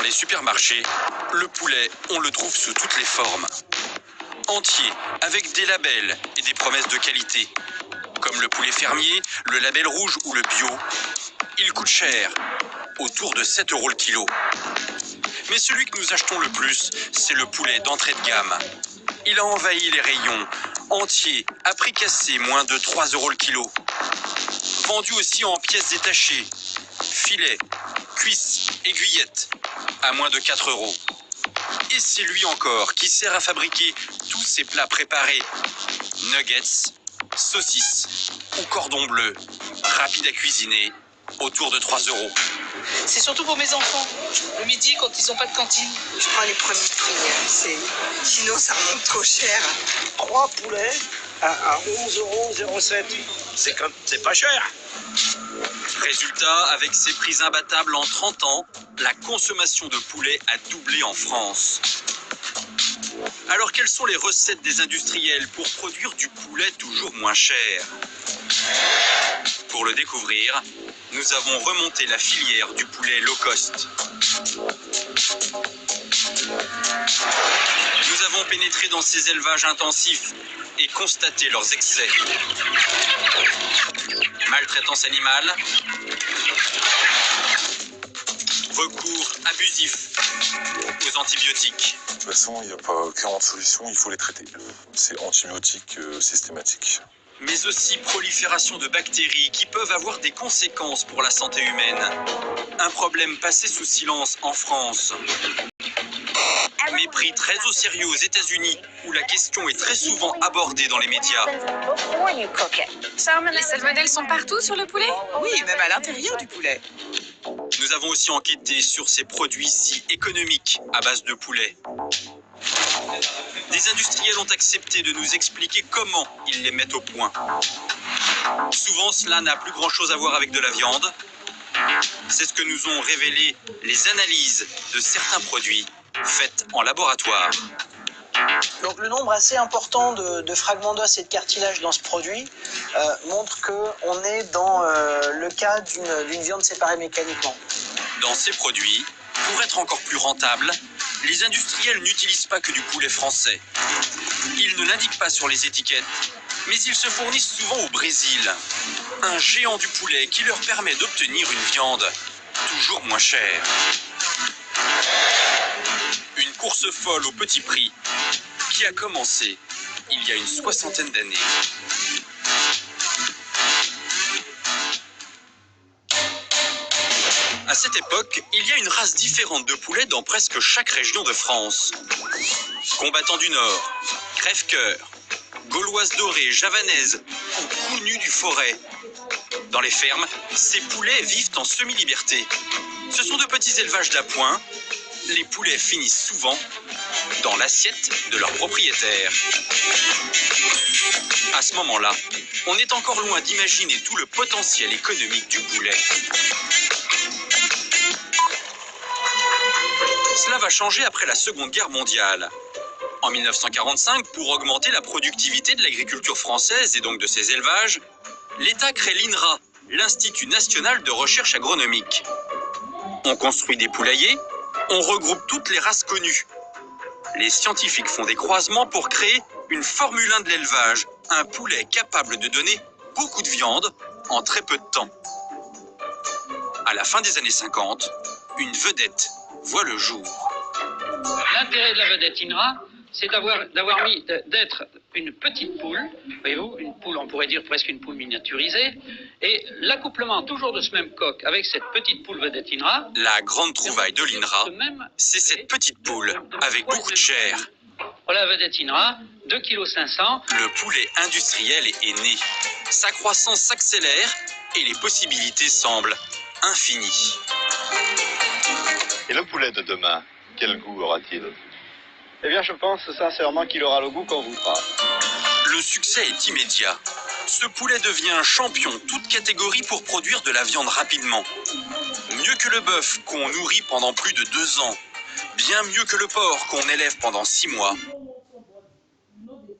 Dans les supermarchés, le poulet, on le trouve sous toutes les formes. Entier, avec des labels et des promesses de qualité. Comme le poulet fermier, le label rouge ou le bio. Il coûte cher, autour de 7 € le kilo. Mais celui que nous achetons le plus, c'est le poulet d'entrée de gamme. Il a envahi les rayons, entier, à prix cassé, moins de 3 € le kilo. Vendu aussi en pièces détachées, filets, cuisses, aiguillettes, à moins de 4 €. Et c'est lui encore qui sert à fabriquer tous ces plats préparés. Nuggets, saucisses ou cordon bleu, rapide à cuisiner, autour de 3 €. C'est surtout pour mes enfants, le midi quand ils n'ont pas de cantine. Je prends les premiers prix, sinon ça remonte trop cher. 3 poulets à 11,07 €. C'est pas cher. Résultat, avec ces prix imbattables en 30 ans, la consommation de poulet a doublé en France. Alors quelles sont les recettes des industriels pour produire du poulet toujours moins cher? Pour le découvrir, nous avons remonté la filière du poulet low cost. Nous avons pénétré dans ces élevages intensifs et constaté leurs excès. Maltraitance animale, recours abusif aux antibiotiques. De toute façon, il n'y a pas 40 solutions, il faut les traiter. C'est antibiotiques systématiques. Mais aussi prolifération de bactéries qui peuvent avoir des conséquences pour la santé humaine. Un problème passé sous silence en France. Mais pris très au sérieux aux États-Unis, où la question est très souvent abordée dans les médias. Les salmonelles sont partout sur le poulet? Oui, même à l'intérieur du poulet. Nous avons aussi enquêté sur ces produits si économiques à base de poulet. Des industriels ont accepté de nous expliquer comment ils les mettent au point. Souvent, cela n'a plus grand-chose à voir avec de la viande. C'est ce que nous ont révélé les analyses de certains produits faites en laboratoire. Donc le nombre assez important de fragments d'os et de cartilage dans ce produit montre qu'on est dans le cas d'une viande séparée mécaniquement. Dans ces produits, pour être encore plus rentables, les industriels n'utilisent pas que du poulet français. Ils ne l'indiquent pas sur les étiquettes, mais ils se fournissent souvent au Brésil. Un géant du poulet qui leur permet d'obtenir une viande toujours moins chère. Une course folle au petit prix qui a commencé il y a une 60aine d'années. À cette époque, il y a une race différente de poulets dans presque chaque région de France. Combattants du Nord, crève-cœur, gauloise dorée, javanaise ou cou nu du forêt. Dans les fermes, ces poulets vivent en semi-liberté. Ce sont de petits élevages d'appoint. Les poulets finissent souvent dans l'assiette de leur propriétaire. À ce moment-là, on est encore loin d'imaginer tout le potentiel économique du poulet. Cela va changer après la Seconde Guerre mondiale. En 1945, pour augmenter la productivité de l'agriculture française et donc de ses élevages, l'État crée l'INRA, l'Institut national de recherche agronomique. On construit des poulaillers, on regroupe toutes les races connues. Les scientifiques font des croisements pour créer une Formule 1 de l'élevage, un poulet capable de donner beaucoup de viande en très peu de temps. À la fin des années 50, une vedette voit le jour. L'intérêt de la vedette INRA, c'est d'être une petite poule, voyez-vous, une poule, on pourrait dire presque une poule miniaturisée, et l'accouplement toujours de ce même coq avec cette petite poule vedette INRA. La grande trouvaille de l'INRA, c'est cette petite poule avec beaucoup de chair. Voilà la vedette INRA, 2,5 kg. Le poulet industriel est né. Sa croissance s'accélère et les possibilités semblent infinies. Et le poulet de demain, quel goût aura-t-il? Eh bien, je pense sincèrement qu'il aura le goût qu'on voudra. Le succès est immédiat. Ce poulet devient champion toute catégorie pour produire de la viande rapidement. Mieux que le bœuf qu'on nourrit pendant plus de 2 ans. Bien mieux que le porc qu'on élève pendant 6 mois.